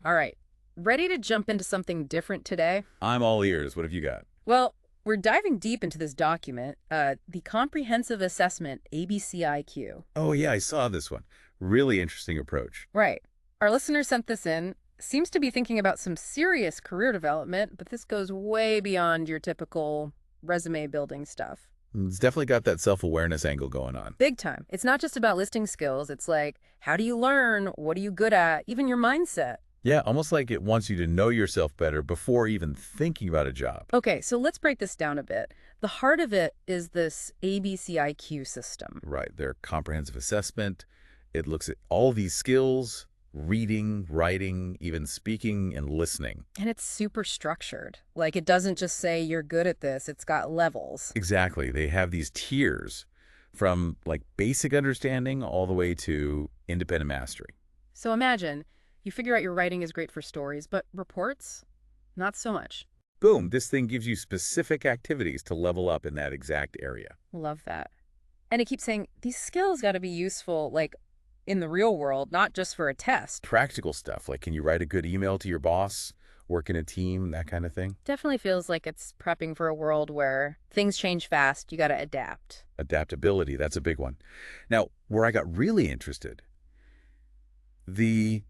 All right. Ready to jump into something different today? I'm all ears. What have you got? Well, we're diving deep into this document, the Comprehensive Assessment ABCIQ. Oh, yeah, I saw this one. Really interesting approach. Right. Our listener sent this in. Seems to be thinking about some serious career development, but this goes way beyond your typical resume building stuff. It's definitely got that self-awareness angle going on. Big time. It's not just about listing skills. It's like, how do you learn? What are you good at? Even your mindset. Yeah, almost like it wants you to know yourself better before even thinking about a job. Okay, so let's break this down a bit. The heart of it is this ABCIQ system. Right, their comprehensive assessment. It looks at all these skills, reading, writing, even speaking and listening. And it's super structured. Like, it doesn't just say you're good at this, it's got levels. Exactly. They have these tiers from like basic understanding all the way to independent mastery. So imagine you figure out your writing is great for stories, but reports? Not so much. Boom, this thing gives you specific activities to level up in that exact area. Love that. And it keeps saying these skills got to be useful, like in the real world, not just for a test. Practical stuff, like can you write a good email to your boss, work in a team, that kind of thing. Definitely feels like it's prepping for a world where things change fast. You got to adapt. Adaptability, that's a big one. Now, where I got really interested, the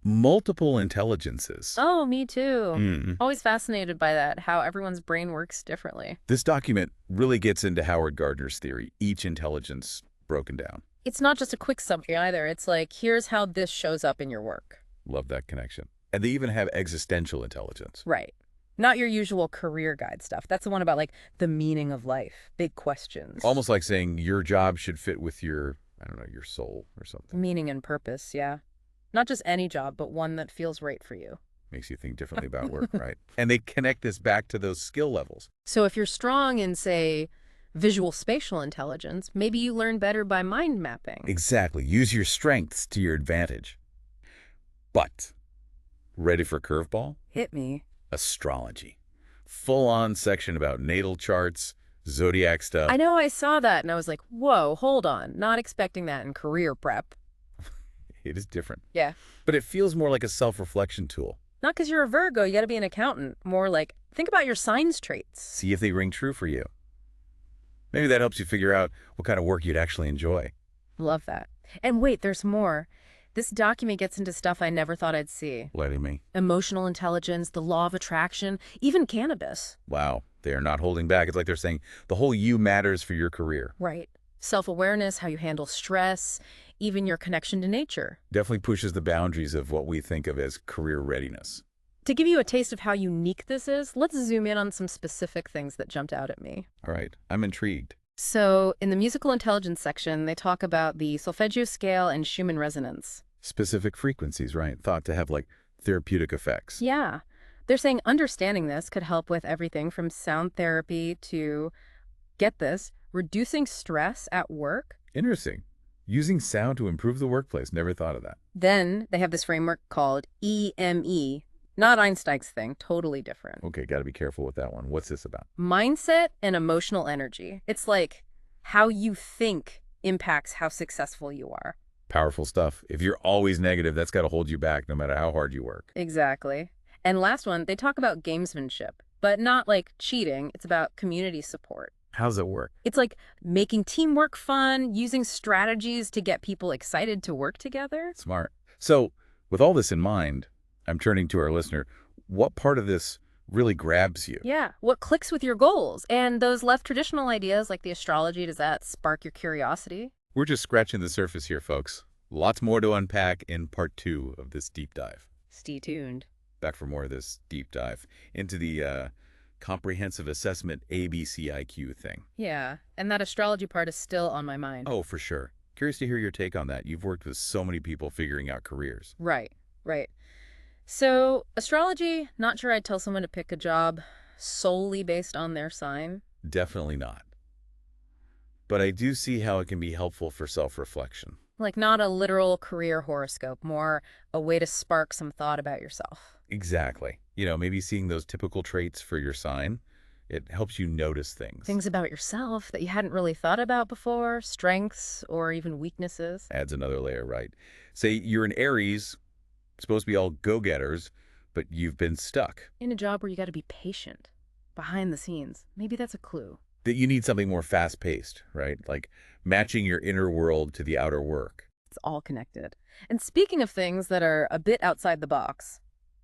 multiple intelligences. Oh, me too. Mm. Always fascinated by that, how everyone's brain works differently. This document really gets into Howard Gardner's theory, each intelligence broken down. It's not just a quick summary either. It's like, here's how this shows up in your work. Love that connection. And they even have existential intelligence. Right. Not your usual career guide stuff. That's the one about like the meaning of life, big questions. Almost like saying your job should fit with your, I don't know, your soul or something. Meaning and purpose, yeah. Not just any job, but one that feels right for you. Makes you think differently about work, right? And they connect this back to those skill levels. So if you're strong in, say, visual spatial intelligence, maybe you learn better by mind mapping. Exactly. Use your strengths to your advantage. But, ready for curveball? Hit me. Astrology. Full-on section about natal charts, zodiac stuff. I know I saw that and I was like, whoa, hold on. Not expecting that in career prep. It is different. Yeah. But it feels more like a self-reflection tool. Not because you're a Virgo, you got to be an accountant. More like, think about your signs traits. See if they ring true for you. Maybe that helps you figure out what kind of work you'd actually enjoy. Love that. And wait, there's more. This document gets into stuff I never thought I'd see. Letting me. Emotional intelligence, the law of attraction, even cannabis. Wow, they are not holding back. It's like they're saying the whole you matters for your career. Right. Self-awareness, how you handle stress, even your connection to nature. Definitely pushes the boundaries of what we think of as career readiness. To give you a taste of how unique this is, let's zoom in on some specific things that jumped out at me. All right, I'm intrigued. So, in the musical intelligence section, they talk about the solfeggio scale and Schumann resonance. Specific frequencies, right? Thought to have like therapeutic effects. Yeah. They're saying understanding this could help with everything from sound therapy to, get this, reducing stress at work. Interesting. Using sound to improve the workplace. Never thought of that. Then they have this framework called EME, not Einstein's thing, totally different. Okay, got to be careful with that one. What's this about? Mindset and emotional energy. It's like how you think impacts how successful you are. Powerful stuff. If you're always negative, that's got to hold you back no matter how hard you work. Exactly. And last one, they talk about gamesmanship, but not like cheating. It's about community support. How does it work? It's like making teamwork fun, using strategies to get people excited to work together. Smart. So, with all this in mind, I'm turning to our listener. What part of this really grabs you? Yeah, what clicks with your goals? And those left traditional ideas like the astrology, does that spark your curiosity? We're just scratching the surface here, folks. Lots more to unpack in part 2 of this deep dive. Stay tuned. Back for more of this deep dive into the comprehensive assessment ABCIQ thing. Yeah, and that astrology part is still on my mind. Oh, for sure. Curious to hear your take on that. You've worked with so many people figuring out careers. Right, right. So, astrology, not sure I'd tell someone to pick a job solely based on their sign. Definitely not. But I do see how it can be helpful for self-reflection. Like, not a literal career horoscope, more a way to spark some thought about yourself. Exactly. You know, maybe seeing those typical traits for your sign, it helps you notice things. Things about yourself that you hadn't really thought about before, strengths or even weaknesses. Adds another layer, right? Say you're an Aries, Supposed to be all go-getters, but you've been stuck. In a job where you got to be patient, behind the scenes. Maybe that's a clue. That you need something more fast-paced, right? Like matching your inner world to the outer work. It's all connected. And speaking of things that are a bit outside the box,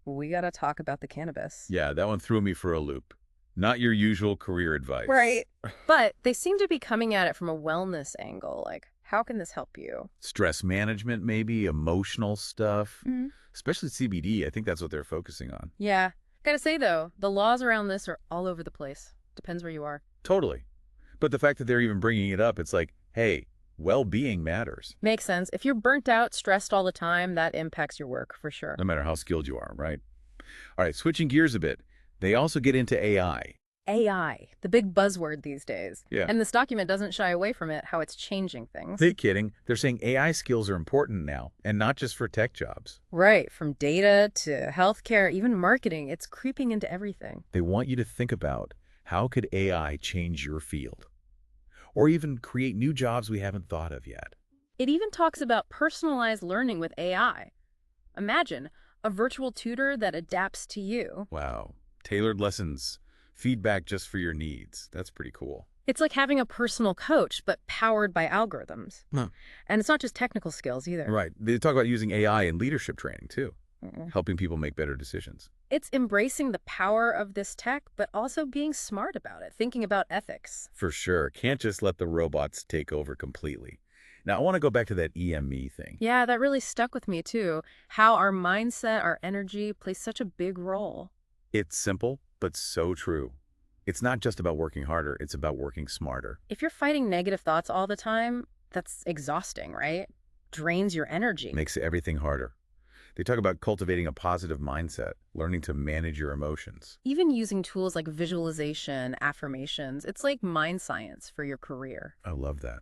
we got to talk about the cannabis. Yeah, that one threw me for a loop. Not your usual career advice. Right. But they seem to be coming at it from a wellness angle. Like, how can this help you? Stress management, maybe, emotional stuff. Mhm. Especially CBD, I think that's what they're focusing on. Yeah. Gotta say, though, the laws around this are all over the place. Depends where you are. Totally. But the fact that they're even bringing it up, it's like, hey, well-being matters. Makes sense. If you're burnt out, stressed all the time, that impacts your work for sure. No matter how skilled you are, right? All right, switching gears a bit. They also get into AI. AI, the big buzzword these days. Yeah. And this document doesn't shy away from it, how it's changing things. They kidding. They're saying AI skills are important now, and not just for tech jobs. Right, from data to healthcare, even marketing, it's creeping into everything. They want you to think about how could AI change your field? Or even create new jobs we haven't thought of yet. It even talks about personalized learning with AI. Imagine a virtual tutor that adapts to you. Wow. Tailored lessons. Feedback just for your needs. That's pretty cool. It's like having a personal coach, but powered by algorithms. Huh. And it's not just technical skills either. Right. They talk about using AI in leadership training, too. Mm-mm. Helping people make better decisions. It's embracing the power of this tech, but also being smart about it, thinking about ethics. For sure. Can't just let the robots take over completely. Now, I want to go back to that EME thing. Yeah, that really stuck with me too. How our mindset, our energy plays such a big role. It's simple, but so true. It's not just about working harder, it's about working smarter. If you're fighting negative thoughts all the time, that's exhausting, right? Drains your energy. Makes everything harder. They talk about cultivating a positive mindset, learning to manage your emotions. Even using tools like visualization, affirmations, it's like mind science for your career. I love that.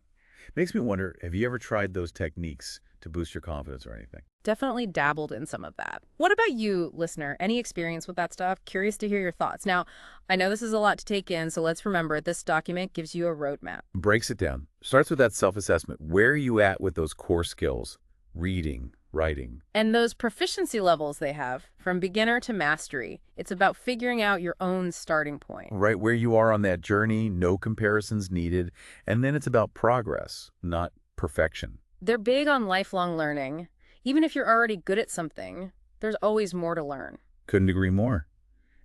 Makes me wonder, have you ever tried those techniques to boost your confidence or anything? Definitely dabbled in some of that. What about you, listener? Any experience with that stuff? Curious to hear your thoughts. Now, I know this is a lot to take in, so let's remember this document gives you a roadmap. Breaks it down. Starts with that self-assessment. Where are you at with those core skills? Reading, writing. And those proficiency levels they have, from beginner to mastery, it's about figuring out your own starting point. Right where you are on that journey, no comparisons needed. And then it's about progress, not perfection. They're big on lifelong learning. Even if you're already good at something, there's always more to learn. Couldn't agree more.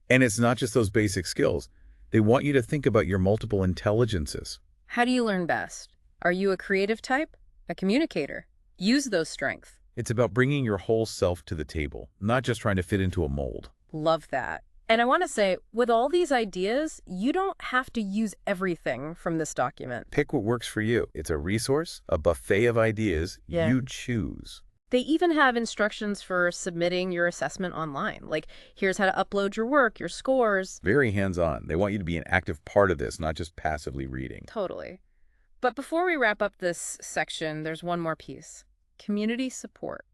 And it's not just those basic skills. They want you to think about your multiple intelligences. How do you learn best? Are you a creative type? A communicator? Use those strengths. It's about bringing your whole self to the table, not just trying to fit into a mold. Love that. And I want to say, with all these ideas, you don't have to use everything from this document. Pick what works for you. It's a resource, a buffet of ideas. Yeah. You choose. They even have instructions for submitting your assessment online. Like, here's how to upload your work, your scores. Very hands-on. They want you to be an active part of this, not just passively reading. Totally. But before we wrap up this section, there's one more piece. Community support.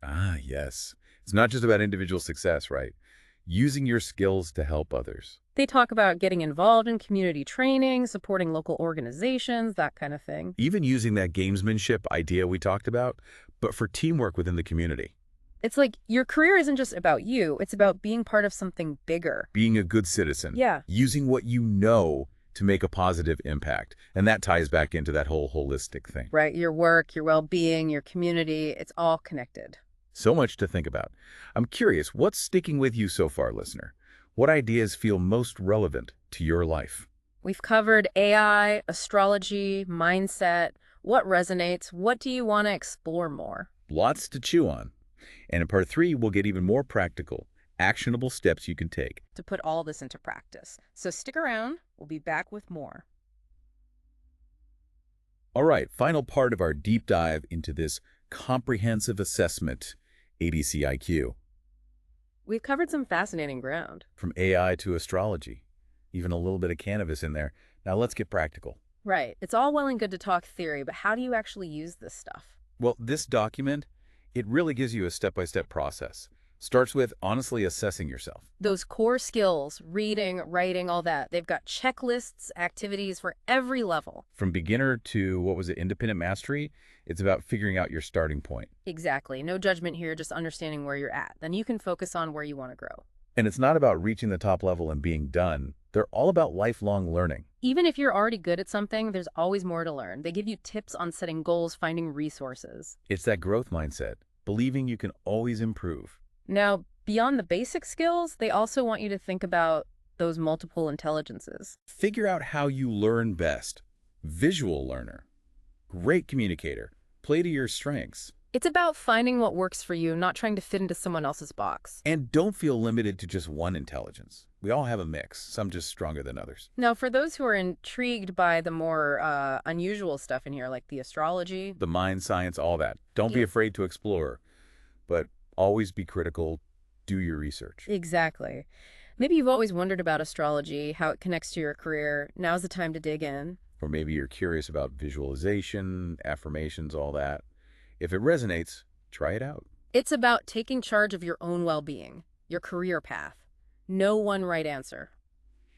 Ah, yes. It's not just about individual success, right? Using your skills to help others. They talk about getting involved in community training, supporting local organizations, that kind of thing. Even using that gamesmanship idea we talked about, but for teamwork within the community. It's like your career isn't just about you, it's about being part of something bigger. Being a good citizen. Yeah. Using what you know to make a positive impact. And that ties back into that whole holistic thing. Right, your work, your well-being, your community, it's all connected. So much to think about. I'm curious, what's sticking with you so far, listener? What ideas feel most relevant to your life? We've covered AI, astrology, mindset. What resonates? What do you want to explore more? Lots to chew on. And in part 3, we'll get even more practical, actionable steps you can take. To put all this into practice. So stick around. We'll be back with more. All right, final part of our deep dive into this comprehensive assessment, ABC IQ. We've covered some fascinating ground. From AI to astrology, even a little bit of cannabis in there. Now let's get practical. Right. It's all well and good to talk theory, but how do you actually use this stuff? Well, this document, it really gives you a step-by-step process. Starts with honestly assessing yourself. Those core skills, reading, writing, all that, they've got checklists, activities for every level. From beginner to, what was it, independent mastery, it's about figuring out your starting point. Exactly. No judgment here, just understanding where you're at. Then you can focus on where you want to grow. And it's not about reaching the top level and being done. They're all about lifelong learning. Even if you're already good at something, there's always more to learn. They give you tips on setting goals, finding resources. It's that growth mindset, believing you can always improve. Now, beyond the basic skills, they also want you to think about those multiple intelligences. Figure out how you learn best. Visual learner. Great communicator. Play to your strengths. It's about finding what works for you, not trying to fit into someone else's box. And don't feel limited to just one intelligence. We all have a mix, some just stronger than others. Now, for those who are intrigued by the more unusual stuff in here, like the astrology. The mind, science, all that. Don't be Yeah. afraid to explore, but always be critical. Do your research. Exactly. Maybe you've always wondered about astrology, how it connects to your career. Now's the time to dig in. Or maybe you're curious about visualization, affirmations, all that. If it resonates, try it out. It's about taking charge of your own well-being, your career path. No one right answer.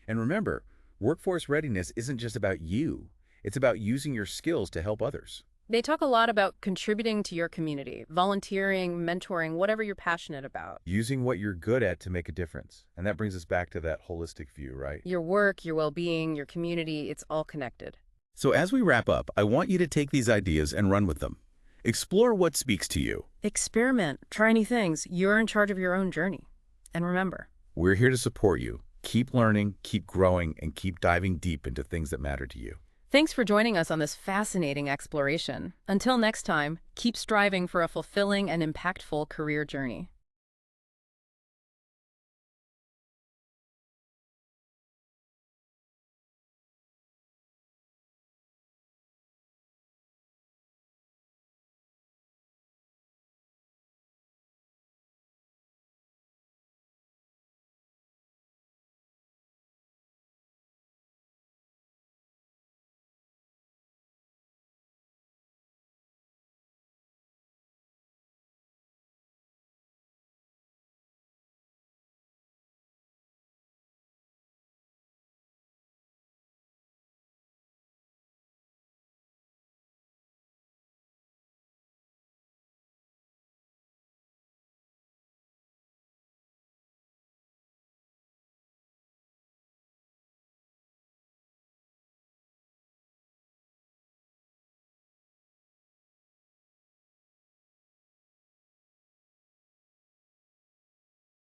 And remember, workforce readiness isn't just about you. It's about using your skills to help others. They talk a lot about contributing to your community, volunteering, mentoring, whatever you're passionate about. Using what you're good at to make a difference. And that brings us back to that holistic view, right? Your work, your well-being, your community, it's all connected. So as we wrap up, I want you to take these ideas and run with them. Explore what speaks to you. Experiment, try new things. You're in charge of your own journey. And remember, We're here to support you. Keep learning, keep growing, and keep diving deep into things that matter to you. thanks for joining us on this fascinating exploration. Until next time, keep striving for a fulfilling and impactful career journey.